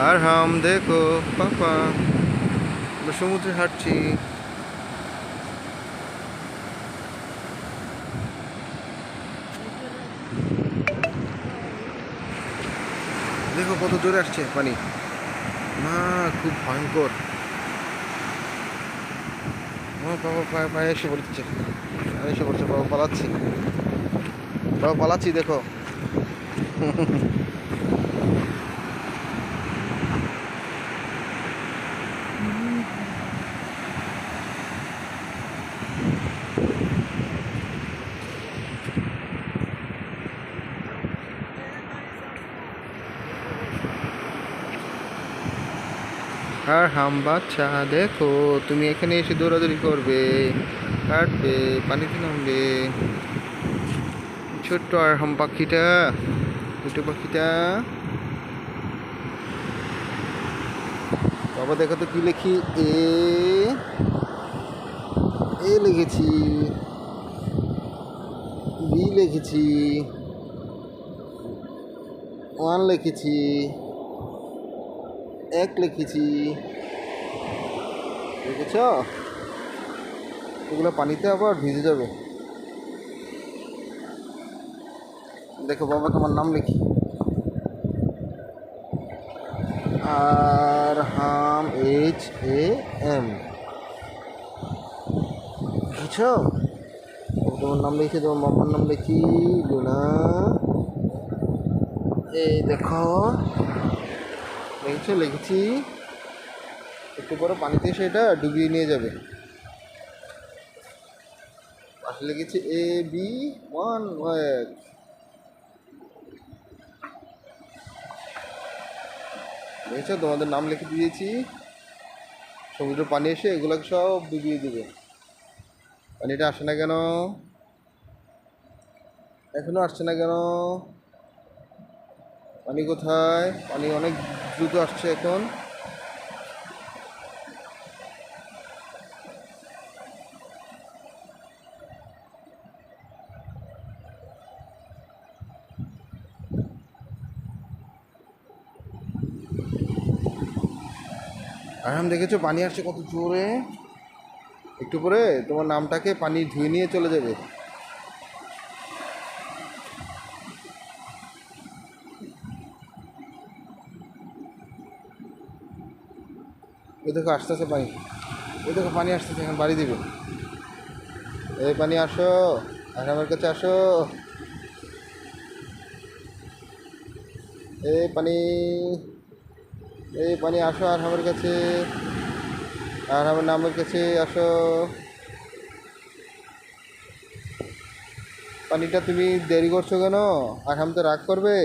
আর হাম দেখো পাপা, আমরা সমুদ্রে হাঁটছি। দেখো কত জোরে আসছে পানি, না খুব ভয়ঙ্কর। আমার বাবা পায়ে পায়ে এসে পড়ছে, পায়ে এসে পড়ছে। বাবা পালাচ্ছি, বাবা পালাচ্ছি দেখো। আর হাম বাচ্চা দেখো, তুমি এখানে এসে দৌড়াদৌড়ি করবে, কাটবে, পানিতে নামবে। ছোট্ট আর হাম পাখিটা, ছোট্ট পাখিটা। বাবা দেখো তো কি লিখি, এ লিখেছি, বি লিখেছি, 1 লিখেছি, 1 লিখেছি। দেখেছ, এগুলো পানিতে আবার ভিজে যাবে। দেখো বাবা তোমার নাম লিখি, আর হাম HAM, বুঝছ? তোমার নাম লিখে, তোমার মামার নাম লিখি, লুনা। এই দেখো, লিখেছো, লিখেছি। একটু পরে পানিতে এসে এটা ডুবিয়ে নিয়ে যাবে। পাশে লিখেছি AB1 ওয়েক। দেখেছো, তোমাদের নাম লিখে দিয়েছি। সমুদ্র পানি এসে এগুলোকে সব ডুবিয়ে দিবে। পানিটা আসে না কেন, এখনো আসছে না কেন? পানি কোথায়? পানি অনেক দ্রুত আসছে এখন। আর আমি দেখেছো পানি আসছে কত জোরে। একটু পরে তোমার নামটাকে পানি ধুয়ে নিয়ে চলে যাবে। ওই দেখো আসতেছে পানি, ওই দেখো পানি আসতেছে, এখন বাড়ি দিবে। এই পানি আসো, আর আমার কাছে আসো। এই পানি, এই পানি আসো আর আমার কাছে, আর আমার নামের কাছে আসো। পানিটা তুমি দেরি করছো কেন? আর আমি তো রাগ করবে।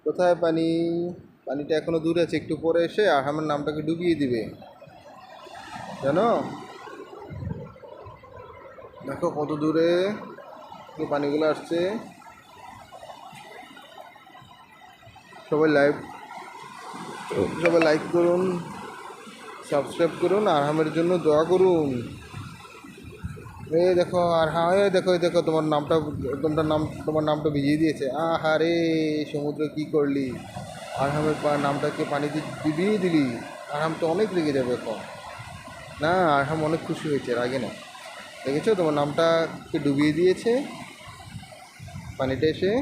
কোথায় পানি? পানিটা এখনো দূরে আছে, একটু পরে এসে আর আমার নামটাকে ডুবিয়ে দিবে, জানো? দেখো কত দূরে পানিগুলো আসছে। সবাই লাইভ, সবাই লাইক করুন, সাবস্ক্রাইব করুন, আরহামের জন্য দোয়া করুন। এই দেখো, আর হ্যাঁ, এই দেখো, এই দেখো তোমার নামটা, তোমার নামটা ভিজিয়ে দিয়েছে। আহারে সমুদ্র কি করলি, আরহামের নামটাকে পানিতে ডুবিয়ে দিলি। আরহাম তো অনেক রেগে যাবে এখন। না, আরহাম অনেক খুশি হয়েছে, রাগে না। দেখেছো তোমার নামটাকে ডুবিয়ে দিয়েছে পানিতে এসে।